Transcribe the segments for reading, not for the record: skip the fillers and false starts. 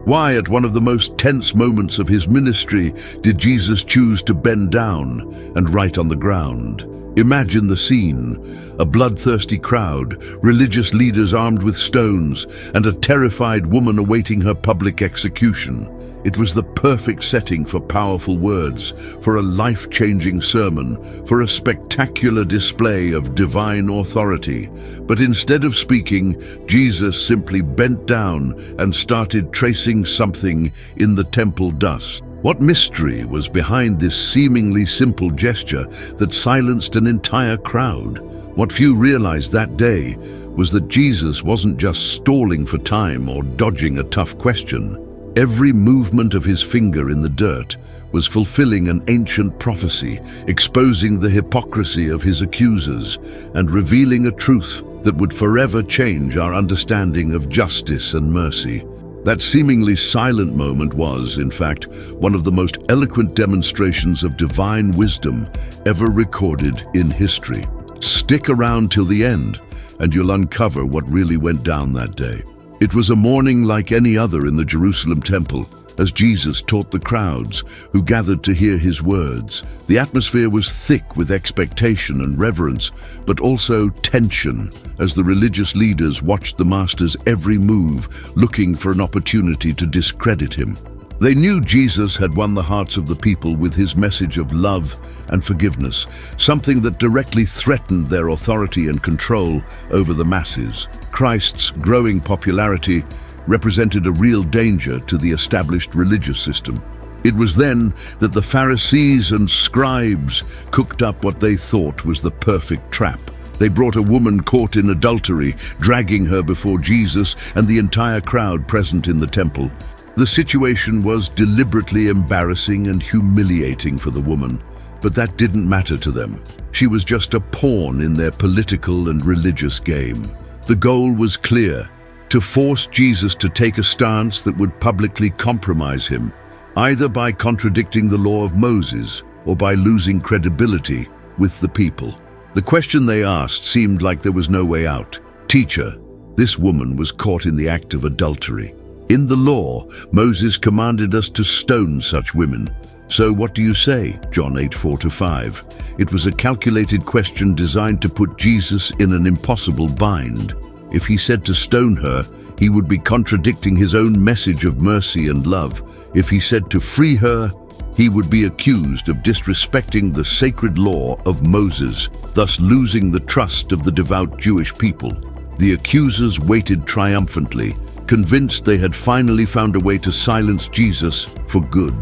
Why, at one of the most tense moments of his ministry, did Jesus choose to bend down and write on the ground? Imagine the scene: a bloodthirsty crowd, religious leaders armed with stones, and a terrified woman awaiting her public execution. It was the perfect setting for powerful words, for a life-changing sermon, for a spectacular display of divine authority. But instead of speaking, Jesus simply bent down and started tracing something in the temple dust. What mystery was behind this seemingly simple gesture that silenced an entire crowd? What few realized that day was that Jesus wasn't just stalling for time or dodging a tough question. Every movement of his finger in the dirt was fulfilling an ancient prophecy, exposing the hypocrisy of his accusers and revealing a truth that would forever change our understanding of justice and mercy. That seemingly silent moment was, in fact, one of the most eloquent demonstrations of divine wisdom ever recorded in history. Stick around till the end, and you'll uncover what really went down that day. It was a morning like any other in the Jerusalem temple, as Jesus taught the crowds who gathered to hear his words. The atmosphere was thick with expectation and reverence, but also tension, as the religious leaders watched the master's every move, looking for an opportunity to discredit him. They knew Jesus had won the hearts of the people with his message of love and forgiveness, something that directly threatened their authority and control over the masses. Christ's growing popularity represented a real danger to the established religious system. It was then that the Pharisees and scribes cooked up what they thought was the perfect trap. They brought a woman caught in adultery, dragging her before Jesus and the entire crowd present in the temple. The situation was deliberately embarrassing and humiliating for the woman, but that didn't matter to them. She was just a pawn in their political and religious game. The goal was clear: to force Jesus to take a stance that would publicly compromise him, either by contradicting the law of Moses or by losing credibility with the people. The question they asked seemed like there was no way out. "Teacher, this woman was caught in the act of adultery. In the law, Moses commanded us to stone such women. So what do you say?" John 8:4-5. It was a calculated question designed to put Jesus in an impossible bind. If he said to stone her, he would be contradicting his own message of mercy and love. If he said to free her, he would be accused of disrespecting the sacred law of Moses, thus losing the trust of the devout Jewish people. The accusers waited triumphantly, convinced they had finally found a way to silence Jesus for good.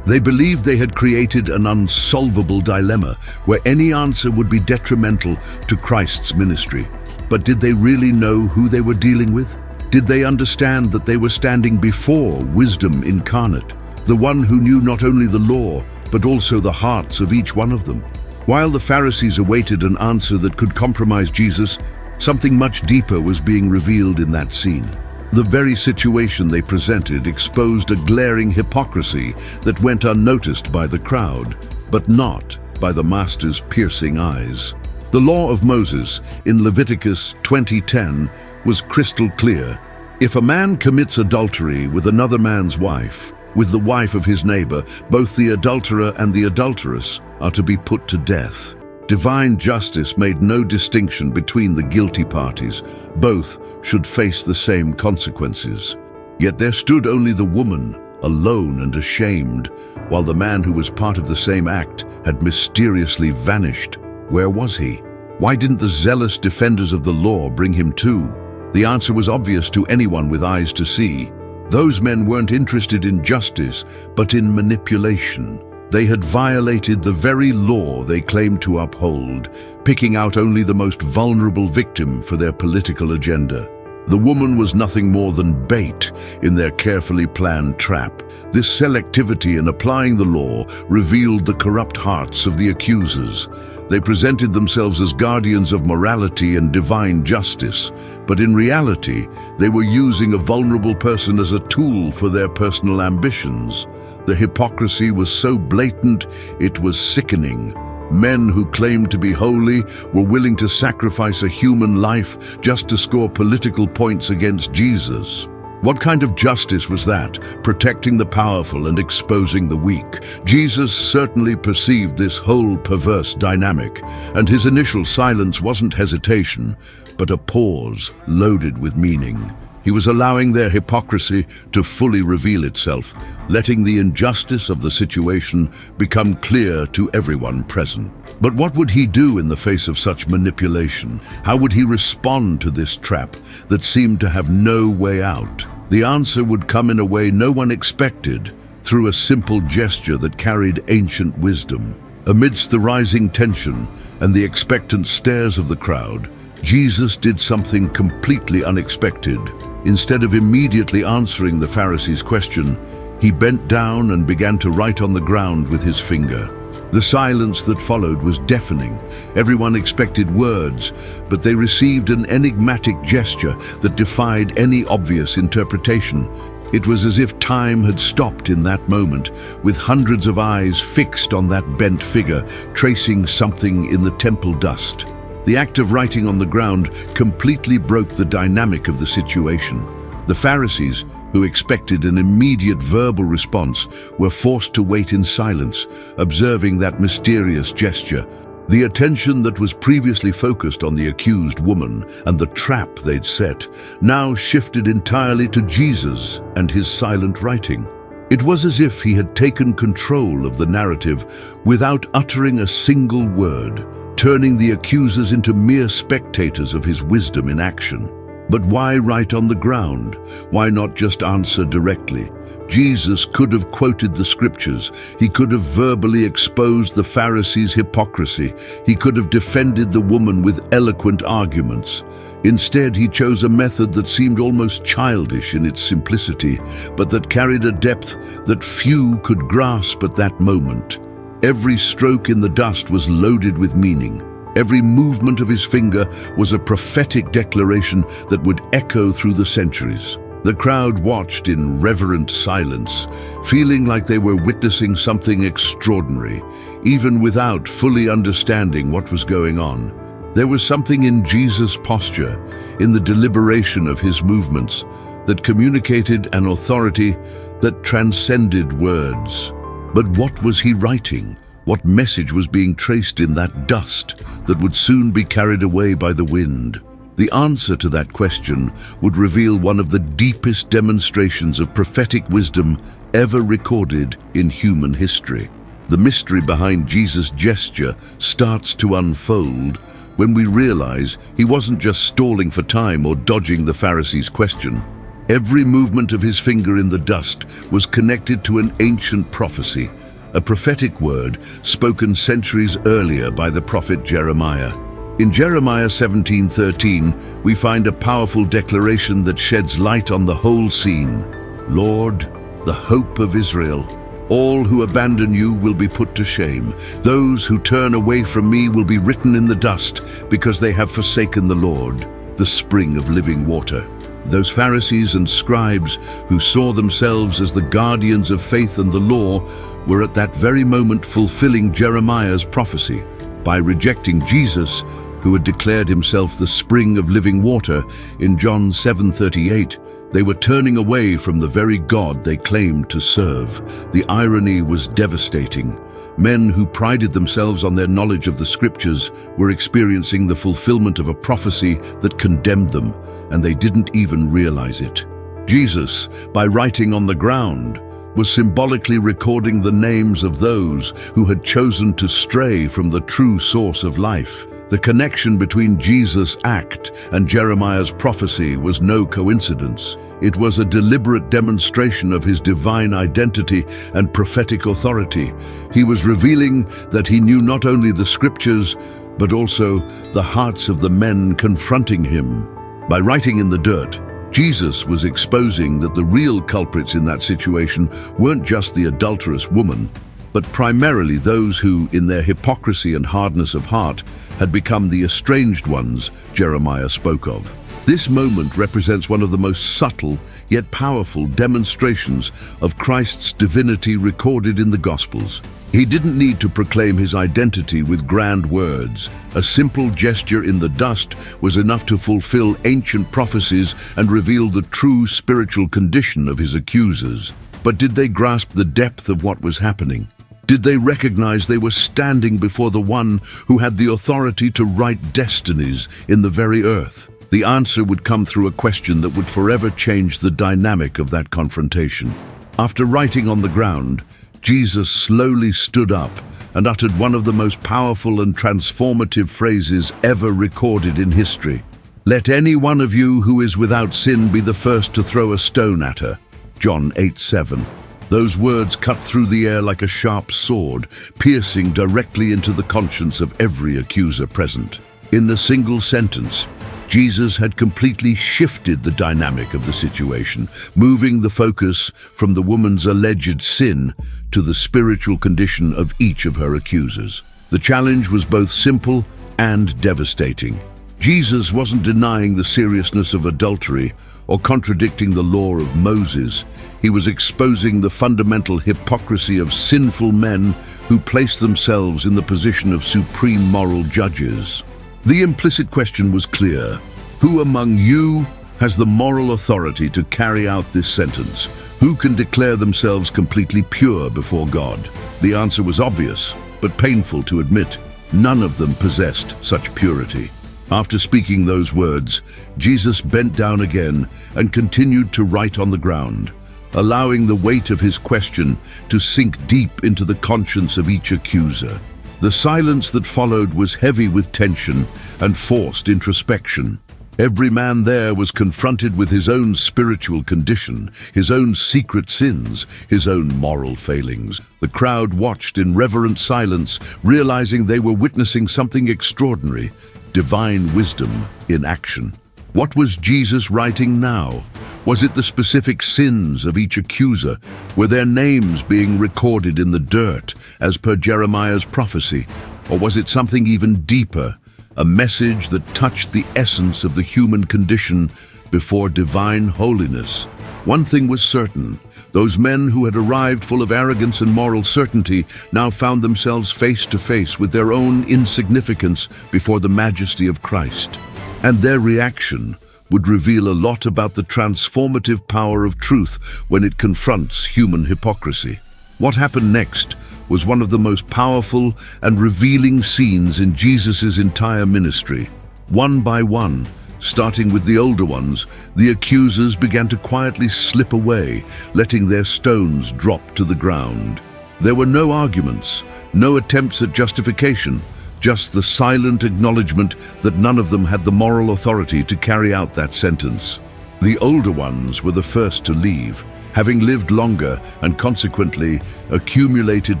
They believed they had created an unsolvable dilemma where any answer would be detrimental to Christ's ministry. But did they really know who they were dealing with? Did they understand that they were standing before wisdom incarnate, the one who knew not only the law, but also the hearts of each one of them? While the Pharisees awaited an answer that could compromise Jesus, something much deeper was being revealed in that scene. The very situation they presented exposed a glaring hypocrisy that went unnoticed by the crowd, but not by the master's piercing eyes. The law of Moses in Leviticus 20:10 was crystal clear. If a man commits adultery with another man's wife, with the wife of his neighbor, both the adulterer and the adulteress are to be put to death. Divine justice made no distinction between the guilty parties. Both should face the same consequences. Yet there stood only the woman, alone and ashamed, while the man who was part of the same act had mysteriously vanished. Where was he? Why didn't the zealous defenders of the law bring him too? The answer was obvious to anyone with eyes to see. Those men weren't interested in justice, but in manipulation. They had violated the very law they claimed to uphold, picking out only the most vulnerable victim for their political agenda. The woman was nothing more than bait in their carefully planned trap. This selectivity in applying the law revealed the corrupt hearts of the accusers. They presented themselves as guardians of morality and divine justice, but in reality, they were using a vulnerable person as a tool for their personal ambitions. The hypocrisy was so blatant, it was sickening. Men who claimed to be holy were willing to sacrifice a human life just to score political points against Jesus. What kind of justice was that, protecting the powerful and exposing the weak? Jesus certainly perceived this whole perverse dynamic, and his initial silence wasn't hesitation, but a pause loaded with meaning. He was allowing their hypocrisy to fully reveal itself, letting the injustice of the situation become clear to everyone present. But what would he do in the face of such manipulation? How would he respond to this trap that seemed to have no way out? The answer would come in a way no one expected, through a simple gesture that carried ancient wisdom. Amidst the rising tension and the expectant stares of the crowd, Jesus did something completely unexpected. Instead of immediately answering the Pharisees' question, he bent down and began to write on the ground with his finger. The silence that followed was deafening. Everyone expected words, but they received an enigmatic gesture that defied any obvious interpretation. It was as if time had stopped in that moment, with hundreds of eyes fixed on that bent figure, tracing something in the temple dust. The act of writing on the ground completely broke the dynamic of the situation. The Pharisees, who expected an immediate verbal response, were forced to wait in silence, observing that mysterious gesture. The attention that was previously focused on the accused woman and the trap they'd set now shifted entirely to Jesus and his silent writing. It was as if he had taken control of the narrative without uttering a single word, turning the accusers into mere spectators of his wisdom in action. But why write on the ground? Why not just answer directly? Jesus could have quoted the scriptures. He could have verbally exposed the Pharisees' hypocrisy. He could have defended the woman with eloquent arguments. Instead, he chose a method that seemed almost childish in its simplicity, but that carried a depth that few could grasp at that moment. Every stroke in the dust was loaded with meaning. Every movement of his finger was a prophetic declaration that would echo through the centuries. The crowd watched in reverent silence, feeling like they were witnessing something extraordinary, even without fully understanding what was going on. There was something in Jesus' posture, in the deliberation of his movements, that communicated an authority that transcended words. But what was he writing? What message was being traced in that dust that would soon be carried away by the wind? The answer to that question would reveal one of the deepest demonstrations of prophetic wisdom ever recorded in human history. The mystery behind Jesus' gesture starts to unfold when we realize he wasn't just stalling for time or dodging the Pharisees' question. Every movement of his finger in the dust was connected to an ancient prophecy, a prophetic word spoken centuries earlier by the prophet Jeremiah. In Jeremiah 17:13, we find a powerful declaration that sheds light on the whole scene. Lord, the hope of Israel, all who abandon you will be put to shame. Those who turn away from me will be written in the dust because they have forsaken the Lord, the spring of living water. Those Pharisees and scribes who saw themselves as the guardians of faith and the law were at that very moment fulfilling Jeremiah's prophecy. By rejecting Jesus, who had declared himself the spring of living water in John 7:38, they were turning away from the very God they claimed to serve. The irony was devastating. Men who prided themselves on their knowledge of the scriptures were experiencing the fulfillment of a prophecy that condemned them, and they didn't even realize it. Jesus, by writing on the ground, was symbolically recording the names of those who had chosen to stray from the true source of life. The connection between Jesus' act and Jeremiah's prophecy was no coincidence. It was a deliberate demonstration of his divine identity and prophetic authority. He was revealing that he knew not only the scriptures, but also the hearts of the men confronting him. By writing in the dirt, Jesus was exposing that the real culprits in that situation weren't just the adulterous woman, but primarily those who, in their hypocrisy and hardness of heart, had become the estranged ones Jeremiah spoke of. This moment represents one of the most subtle yet powerful demonstrations of Christ's divinity recorded in the Gospels. He didn't need to proclaim his identity with grand words. A simple gesture in the dust was enough to fulfill ancient prophecies and reveal the true spiritual condition of his accusers. But did they grasp the depth of what was happening? Did they recognize they were standing before the one who had the authority to write destinies in the very earth? The answer would come through a question that would forever change the dynamic of that confrontation. After writing on the ground, Jesus slowly stood up and uttered one of the most powerful and transformative phrases ever recorded in history. "Let any one of you who is without sin be the first to throw a stone at her." John 8:7. Those words cut through the air like a sharp sword, piercing directly into the conscience of every accuser present. In a single sentence, Jesus had completely shifted the dynamic of the situation, moving the focus from the woman's alleged sin to the spiritual condition of each of her accusers. The challenge was both simple and devastating. Jesus wasn't denying the seriousness of adultery or contradicting the law of Moses. He was exposing the fundamental hypocrisy of sinful men who placed themselves in the position of supreme moral judges. The implicit question was clear. Who among you has the moral authority to carry out this sentence? Who can declare themselves completely pure before God? The answer was obvious, but painful to admit. None of them possessed such purity. After speaking those words, Jesus bent down again and continued to write on the ground, allowing the weight of his question to sink deep into the conscience of each accuser. The silence that followed was heavy with tension and forced introspection. Every man there was confronted with his own spiritual condition, his own secret sins, his own moral failings. The crowd watched in reverent silence, realizing they were witnessing something extraordinary, divine wisdom in action. What was Jesus writing now? Was it the specific sins of each accuser? Were their names being recorded in the dirt, as per Jeremiah's prophecy? Or was it something even deeper, a message that touched the essence of the human condition before divine holiness? One thing was certain. Those men who had arrived full of arrogance and moral certainty now found themselves face to face with their own insignificance before the majesty of Christ. And their reaction would reveal a lot about the transformative power of truth when it confronts human hypocrisy. What happened next was one of the most powerful and revealing scenes in Jesus' entire ministry. One by one, starting with the older ones, the accusers began to quietly slip away, letting their stones drop to the ground. There were no arguments, no attempts at justification, just the silent acknowledgement that none of them had the moral authority to carry out that sentence. The older ones were the first to leave, having lived longer and consequently accumulated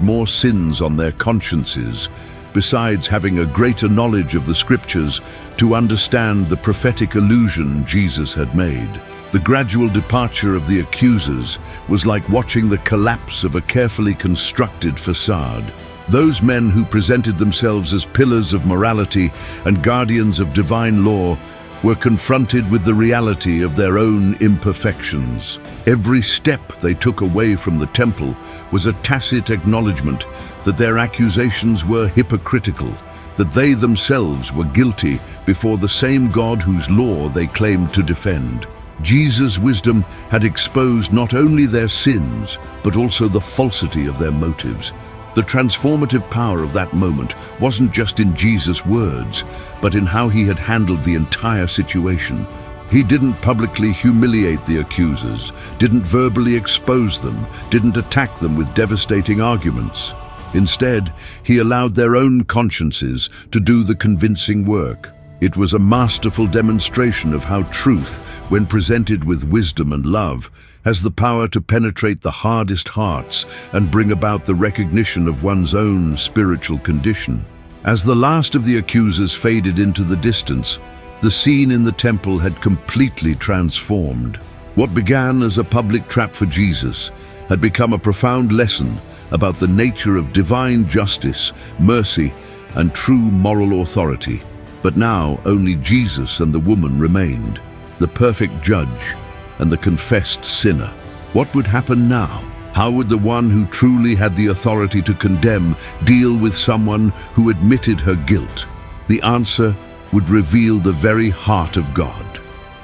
more sins on their consciences, besides having a greater knowledge of the scriptures to understand the prophetic allusion Jesus had made. The gradual departure of the accusers was like watching the collapse of a carefully constructed facade. Those men who presented themselves as pillars of morality and guardians of divine law were confronted with the reality of their own imperfections. Every step they took away from the temple was a tacit acknowledgement that their accusations were hypocritical, that they themselves were guilty before the same God whose law they claimed to defend. Jesus' wisdom had exposed not only their sins, but also the falsity of their motives. The transformative power of that moment wasn't just in Jesus' words, but in how he had handled the entire situation. He didn't publicly humiliate the accusers, didn't verbally expose them, didn't attack them with devastating arguments. Instead, he allowed their own consciences to do the convincing work. It was a masterful demonstration of how truth, when presented with wisdom and love, has the power to penetrate the hardest hearts and bring about the recognition of one's own spiritual condition. As the last of the accusers faded into the distance, the scene in the temple had completely transformed. What began as a public trap for Jesus had become a profound lesson about the nature of divine justice, mercy, and true moral authority. But now only Jesus and the woman remained, the perfect judge and the confessed sinner. What would happen now? How would the one who truly had the authority to condemn deal with someone who admitted her guilt? The answer would reveal the very heart of God.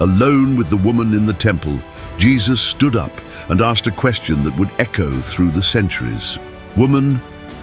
Alone with the woman in the temple, Jesus stood up and asked a question that would echo through the centuries. "Woman,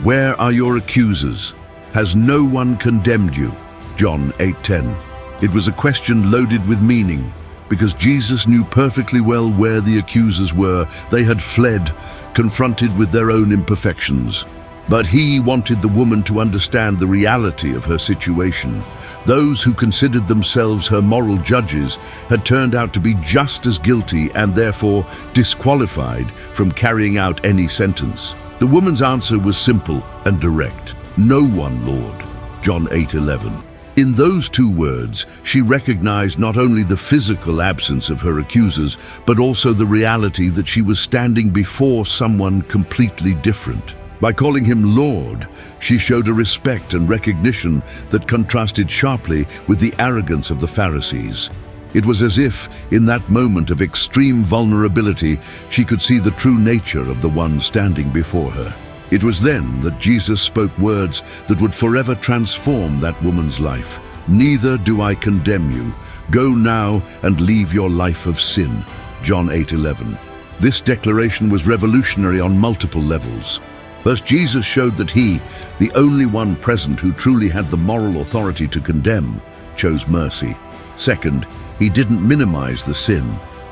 where are your accusers? Has no one condemned you?" John 8:10. It was a question loaded with meaning, because Jesus knew perfectly well where the accusers were. They had fled, confronted with their own imperfections. But he wanted the woman to understand the reality of her situation. Those who considered themselves her moral judges had turned out to be just as guilty and therefore disqualified from carrying out any sentence. The woman's answer was simple and direct. "No one, Lord." John 8:11. In those two words, she recognized not only the physical absence of her accusers, but also the reality that she was standing before someone completely different. By calling him Lord, she showed a respect and recognition that contrasted sharply with the arrogance of the Pharisees. It was as if, in that moment of extreme vulnerability, she could see the true nature of the one standing before her. It was then that Jesus spoke words that would forever transform that woman's life. "Neither do I condemn you. Go now and leave your life of sin." John 8:11. This declaration was revolutionary on multiple levels. First, Jesus showed that he, the only one present who truly had the moral authority to condemn, chose mercy. Second, he didn't minimize the sin.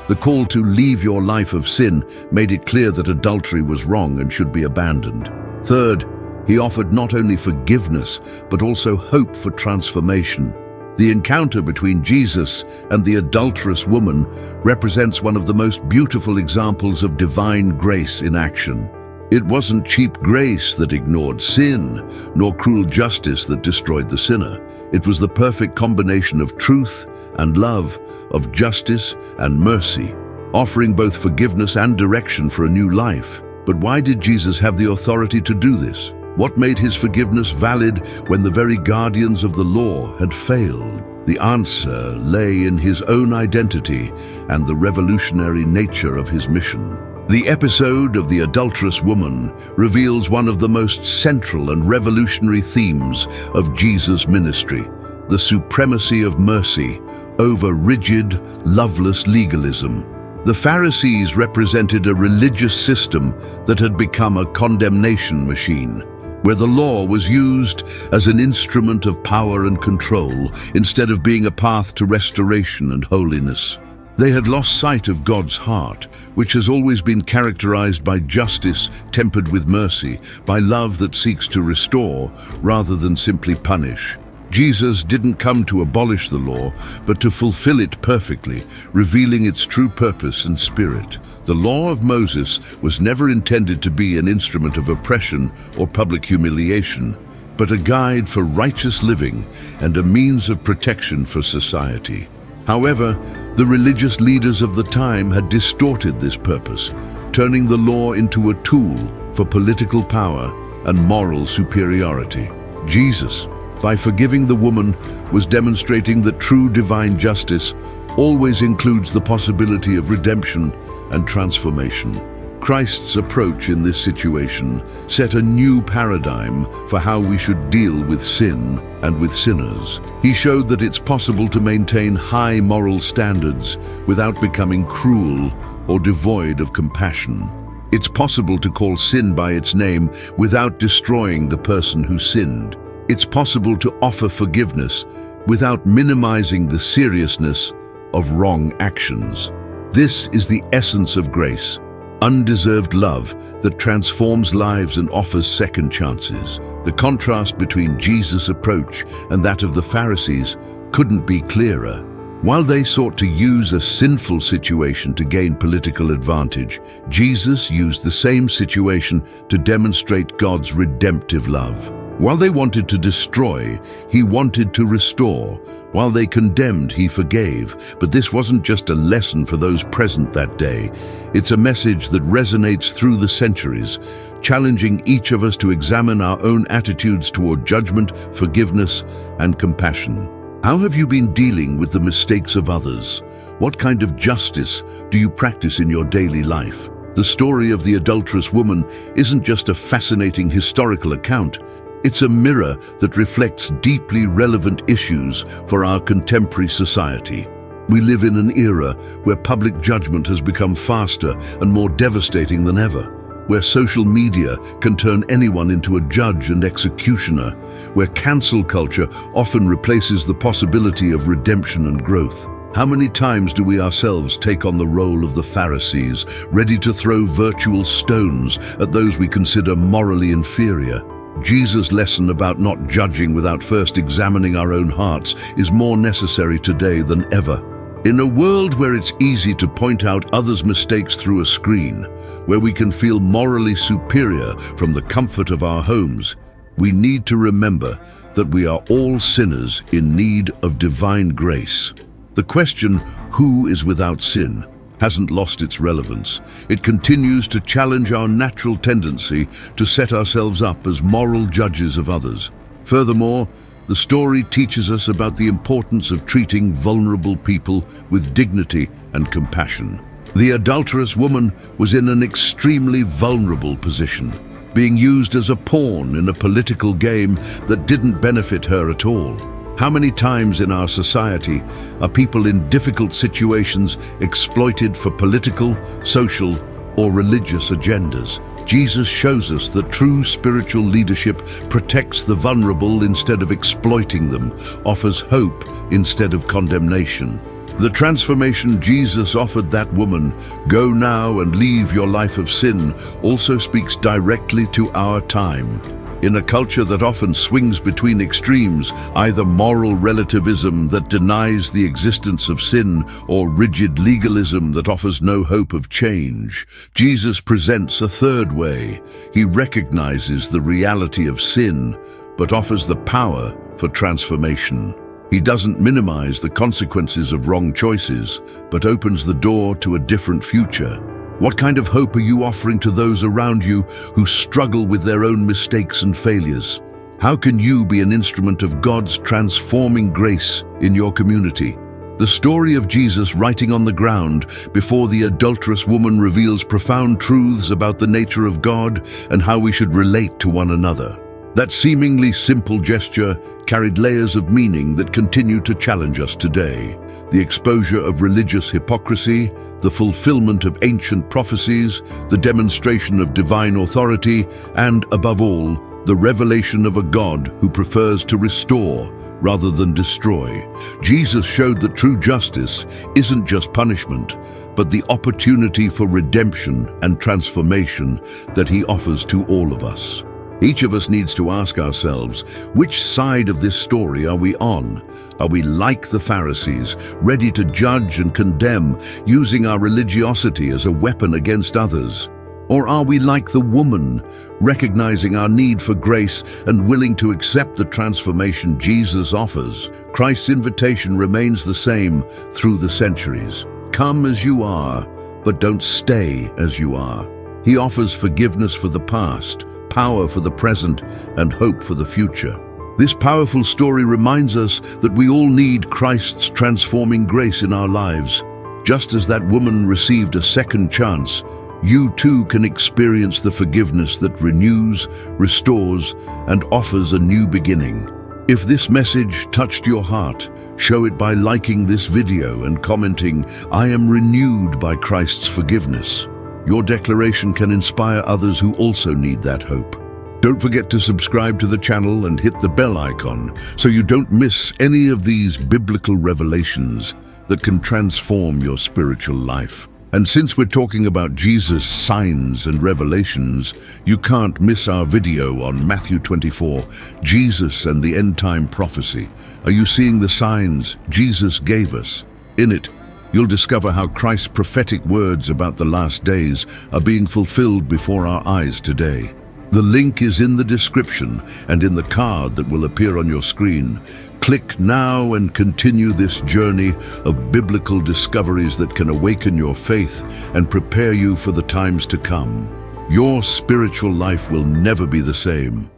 The call to leave your life of sin made it clear that adultery was wrong and should be abandoned. Third, he offered not only forgiveness, but also hope for transformation. The encounter between Jesus and the adulterous woman represents one of the most beautiful examples of divine grace in action. It wasn't cheap grace that ignored sin, nor cruel justice that destroyed the sinner. It was the perfect combination of truth and love, of justice and mercy, offering both forgiveness and direction for a new life. But why did Jesus have the authority to do this? What made his forgiveness valid when the very guardians of the law had failed? The answer lay in his own identity and the revolutionary nature of his mission. The episode of the adulterous woman reveals one of the most central and revolutionary themes of Jesus' ministry: the supremacy of mercy over rigid, loveless legalism. The Pharisees represented a religious system that had become a condemnation machine, where the law was used as an instrument of power and control instead of being a path to restoration and holiness. They had lost sight of God's heart, which has always been characterized by justice tempered with mercy, by love that seeks to restore rather than simply punish. Jesus didn't come to abolish the law, but to fulfill it perfectly, revealing its true purpose and spirit. The law of Moses was never intended to be an instrument of oppression or public humiliation, but a guide for righteous living and a means of protection for society. However, the religious leaders of the time had distorted this purpose, turning the law into a tool for political power and moral superiority. Jesus, by forgiving the woman, was demonstrating that true divine justice always includes the possibility of redemption and transformation. Christ's approach in this situation set a new paradigm for how we should deal with sin and with sinners. He showed that it's possible to maintain high moral standards without becoming cruel or devoid of compassion. It's possible to call sin by its name without destroying the person who sinned. It's possible to offer forgiveness without minimizing the seriousness of wrong actions. This is the essence of grace, undeserved love that transforms lives and offers second chances. The contrast between Jesus' approach and that of the Pharisees couldn't be clearer. While they sought to use a sinful situation to gain political advantage, Jesus used the same situation to demonstrate God's redemptive love. While they wanted to destroy, he wanted to restore. While they condemned, he forgave. But this wasn't just a lesson for those present that day. It's a message that resonates through the centuries, challenging each of us to examine our own attitudes toward judgment, forgiveness, and compassion. How have you been dealing with the mistakes of others? What kind of justice do you practice in your daily life? The story of the adulterous woman isn't just a fascinating historical account. It's a mirror that reflects deeply relevant issues for our contemporary society. We live in an era where public judgment has become faster and more devastating than ever, where social media can turn anyone into a judge and executioner, where cancel culture often replaces the possibility of redemption and growth. How many times do we ourselves take on the role of the Pharisees, ready to throw virtual stones at those we consider morally inferior? Jesus' lesson about not judging without first examining our own hearts is more necessary today than ever. In a world where it's easy to point out others' mistakes through a screen, where we can feel morally superior from the comfort of our homes, we need to remember that we are all sinners in need of divine grace. The question, who is without sin, hasn't lost its relevance. It continues to challenge our natural tendency to set ourselves up as moral judges of others. Furthermore, the story teaches us about the importance of treating vulnerable people with dignity and compassion. The adulterous woman was in an extremely vulnerable position, being used as a pawn in a political game that didn't benefit her at all. How many times in our society are people in difficult situations exploited for political, social, or religious agendas? Jesus shows us that true spiritual leadership protects the vulnerable instead of exploiting them, offers hope instead of condemnation. The transformation Jesus offered that woman, "Go now and leave your life of sin," also speaks directly to our time. In a culture that often swings between extremes, either moral relativism that denies the existence of sin or rigid legalism that offers no hope of change, Jesus presents a third way. He recognizes the reality of sin, but offers the power for transformation. He doesn't minimize the consequences of wrong choices, but opens the door to a different future. What kind of hope are you offering to those around you who struggle with their own mistakes and failures? How can you be an instrument of God's transforming grace in your community? The story of Jesus writing on the ground before the adulterous woman reveals profound truths about the nature of God and how we should relate to one another. That seemingly simple gesture carried layers of meaning that continue to challenge us today. The exposure of religious hypocrisy, the fulfillment of ancient prophecies, the demonstration of divine authority, and, above all, the revelation of a God who prefers to restore rather than destroy. Jesus showed that true justice isn't just punishment, but the opportunity for redemption and transformation that he offers to all of us. Each of us needs to ask ourselves, which side of this story are we on? Are we like the Pharisees, ready to judge and condemn, using our religiosity as a weapon against others? Or are we like the woman, recognizing our need for grace and willing to accept the transformation Jesus offers? Christ's invitation remains the same through the centuries. Come as you are, but don't stay as you are. He offers forgiveness for the past, power for the present, and hope for the future. This powerful story reminds us that we all need Christ's transforming grace in our lives. Just as that woman received a second chance, you too can experience the forgiveness that renews, restores, and offers a new beginning. If this message touched your heart, show it by liking this video and commenting, "I am renewed by Christ's forgiveness." Your declaration can inspire others who also need that hope. Don't forget to subscribe to the channel and hit the bell icon so you don't miss any of these biblical revelations that can transform your spiritual life. And since we're talking about Jesus' signs and revelations, you can't miss our video on Matthew 24, Jesus and the end-time prophecy. Are you seeing the signs Jesus gave us? In it, you'll discover how Christ's prophetic words about the last days are being fulfilled before our eyes today. The link is in the description and in the card that will appear on your screen. Click now and continue this journey of biblical discoveries that can awaken your faith and prepare you for the times to come. Your spiritual life will never be the same.